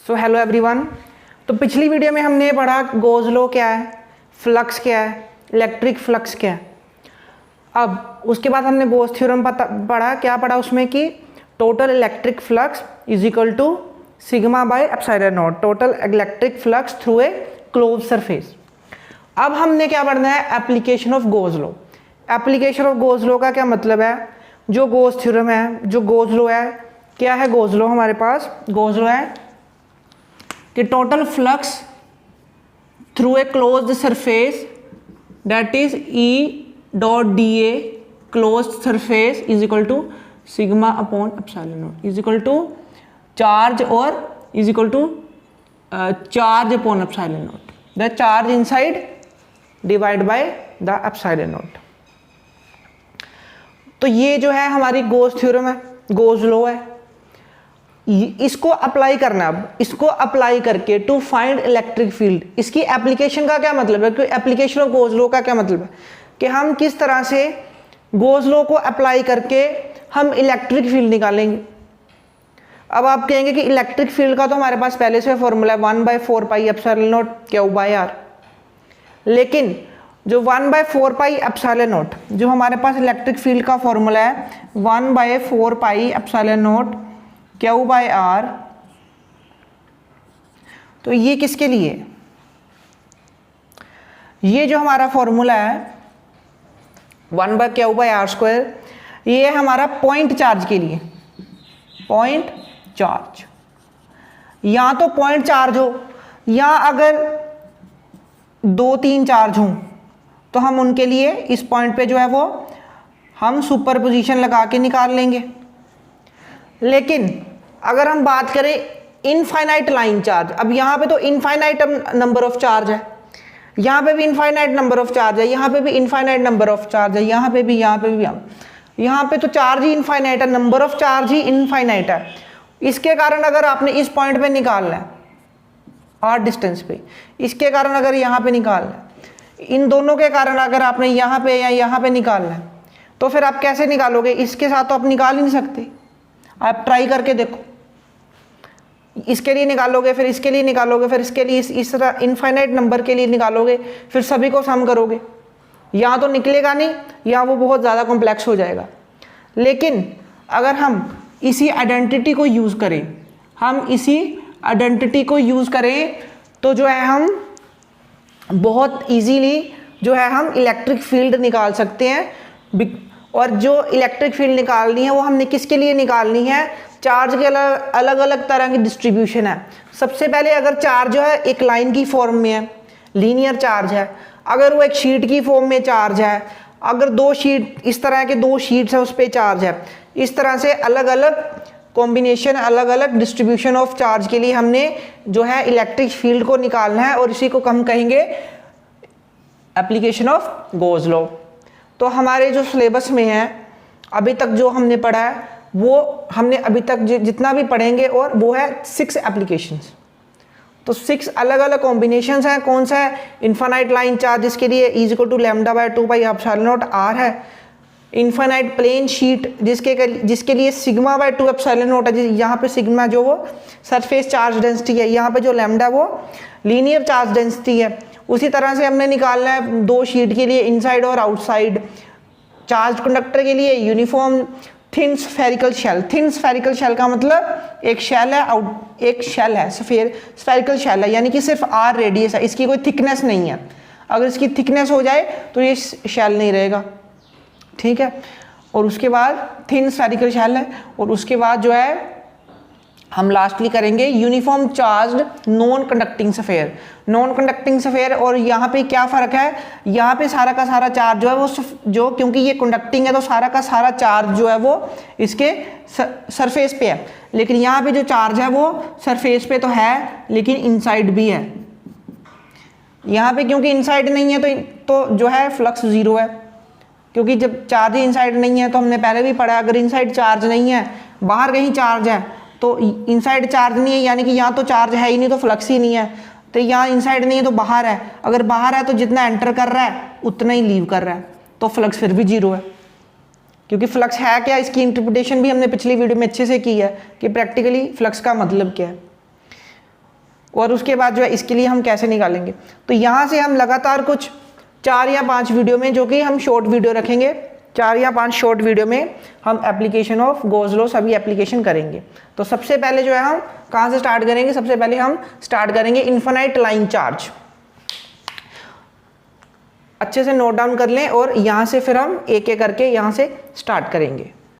So hello everyone. तो पिछली video में हमने पढ़ा गोज लॉ क्या है, फ्लक्स क्या है, इलेक्ट्रिक फ्लक्स क्या है। अब उसके बाद हमने गोज थ्योरम पढ़ा। क्या पढ़ा उसमें कि total electric flux is equal to sigma by epsilon not, total electric flux through a close surface. अब हमने क्या पढ़ना है, application of Gauss law. Application of Gauss law का क्या मतलब है, जो गोज थ्योरम है, जो गोज लॉ है, क्या है गोज लॉ हमारे पास। गोज लॉ है कि total flux through a closed surface that is E dot D A closed surface is equal to sigma upon epsilon naught is equal to charge और is equal to charge upon epsilon naught, the charge inside divide by the epsilon naught. तो ये जो है हमारी Gauss theorem है, Gauss law है। इसको apply करना, अब इसको अप्लाई करके टू फाइंड इलेक्ट्रिक फील्ड, इसकी एप्लीकेशन का क्या मतलब है, कि एप्लीकेशन ऑफ गोज लॉ का क्या मतलब है कि हम किस तरह से गोज लॉ को अप्लाई करके हम इलेक्ट्रिक फील्ड निकालेंगे। अब आप कहेंगे कि इलेक्ट्रिक फील्ड का तो हमारे पास पहले से फॉर्मूला है 1/4 pi epsilon not q by r, लेकिन जो 1/4 पाई एप्सिलॉन नॉट जो हमारे पास इलेक्ट्रिक फील्ड का फॉर्मूला है 1/4 pi epsilon not q by r, तो ये किसके लिए, ये जो हमारा फॉर्मूला है 1/q/r², ये हमारा पॉइंट चार्ज के लिए, पॉइंट चार्ज। या तो पॉइंट चार्ज हो या अगर 2-3 चार्ज हों तो हम उनके लिए इस पॉइंट पे जो है वो हम सुपरपोजिशन लगा के निकाल लेंगे। लेकिन अगर हम बात करें इनफाइनाइट लाइन चार्ज, अब यहाँ पे तो इनफाइनाइट नंबर ऑफ चार्ज है, यहाँ पे भी इनफाइनाइट नंबर ऑफ चार्ज है, यहाँ पे भी इनफाइनाइट नंबर ऑफ चार्ज है, यहाँ पे भी, यहाँ पे भी, यहाँ पे तो चार्ज ही इनफाइनाइट है, number of charge he infinite है। इसके कारण अगर आपने इस पॉइंट पे निकालना है आर डिस्टेंस पे, इसके कारण अगर यहाँ पे निकालना है, इन दोनों के कारण अगर आपने यहाँ पे या यहाँ पे निकालना है, तो फिर आप कैसे निकालोगे, इसके साथ तो आप निकाल ही नहीं सकते। आप ट्राई करके देखो, इसके लिए निकालोगे, फिर इसके लिए निकालोगे, फिर इसके लिए इस तरह इनफाइनाइट नंबर के लिए निकालोगे, फिर सभी को सम करोगे, या तो निकलेगा नहीं या वो बहुत ज़्यादा कॉम्प्लेक्स हो जाएगा। लेकिन अगर हम इसी आइडेंटिटी को यूज़ करें, हम इसी आइडेंटिटी को यूज़ करें तो जो है हम बहुत इजीली जो है हम इलेक्ट्रिक फील्ड निकाल सकते हैं। और जो इलेक्ट्रिक फील्ड निकालनी है वो हमने किसके लिए निकालनी है, चार्ज के अलग अलग तरह की डिस्ट्रीब्यूशन है। सबसे पहले अगर चार्ज जो है एक लाइन की फॉर्म में है, लीनियर चार्ज है, अगर वो एक शीट की फॉर्म में चार्ज है, अगर 2 शीट इस तरह के 2 शीट्स है उस पर चार्ज है, इस तरह से अलग अलग कॉम्बिनेशन, अलग अलग डिस्ट्रीब्यूशन ऑफ चार्ज के लिए हमने जो है इलेक्ट्रिक फील्ड को निकालना है, और इसी को हम कहेंगे एप्लीकेशन ऑफ गोज लॉ। तो हमारे जो सिलेबस में है अभी तक जो हमने पढ़ा है वो हमने अभी तक जितना भी पढ़ेंगे, और वो है 6 एप्लीकेशंस। तो 6 अलग अलग कॉम्बिनेशंस हैं। कौन सा है, इनफाइनाइट लाइन चार्ज जिसके लिए is equal to λ/2 pi epsilon naught r है, इनफाइनाइट प्लेन शीट जिसके लिए σ/2 एप्सिलॉन नॉट है, यहाँ पे सिग्मा जो वो सरफेस चार्ज डेंसिटी है, यहाँ पे जो लैम्डा वो लीनियर चार्ज डेंसिटी है। उसी तरह से हमने निकालना है 2 शीट के लिए इनसाइड और आउटसाइड, चार्ज कंडक्टर के लिए uniform thin spherical shell. Thin spherical shell का मतलब एक शेल है, एक शेल है, स्फेरिकल शेल है, यानी कि सिर्फ आर रेडियस है, इसकी कोई थिकनेस नहीं है। अगर इसकी थिकनेस हो जाए तो ये शेल नहीं रहेगा, ठीक है। और उसके बाद थिन स्फेरिकल शेल है, और उसके बाद जो है हम लास्टली करेंगे uniform charged non conducting sphere. Non conducting sphere और यहाँ पे क्या फ़र्क है, यहाँ पे सारा का सारा चार्ज जो है वो जो, क्योंकि ये कंडक्टिंग है तो सारा का सारा चार्ज जो है वो इसके सरफेस पे है, लेकिन यहाँ पे जो चार्ज है वो सरफेस पे तो है लेकिन इनसाइड भी है। यहाँ पे क्योंकि इनसाइड नहीं है तो जो है फ्लक्स 0 है, क्योंकि जब चार्ज इनसाइड नहीं है, तो हमने पहले भी पढ़ा अगर इनसाइड चार्ज नहीं है, बाहर कहीं चार्ज है तो इनसाइड चार्ज नहीं है, यानी कि यहाँ तो चार्ज है ही नहीं तो फ्लक्स ही नहीं है। तो यहाँ इनसाइड नहीं है तो बाहर है, अगर बाहर है तो जितना एंटर कर रहा है उतना ही लीव कर रहा है, तो फ्लक्स फिर भी 0 है। क्योंकि फ्लक्स है क्या, इसकी इंटरप्रिटेशन भी हमने पिछली वीडियो में अच्छे से की है कि प्रैक्टिकली फ्लक्स का मतलब क्या है। और उसके बाद जो है इसके लिए हम कैसे निकालेंगे। तो यहाँ से हम लगातार कुछ 4 या 5 वीडियो में, जो कि हम शॉर्ट वीडियो रखेंगे, 4 या 5 शॉर्ट वीडियो में हम एप्लीकेशन ऑफ गॉस लॉ सभी एप्लीकेशन करेंगे। तो सबसे पहले जो है हम कहाँ से स्टार्ट करेंगे, सबसे पहले हम स्टार्ट करेंगे इन्फिनाइट लाइन चार्ज। अच्छे से नोट डाउन कर लें और यहाँ से फिर हम एक एक करके यहाँ से स्टार्ट करेंगे।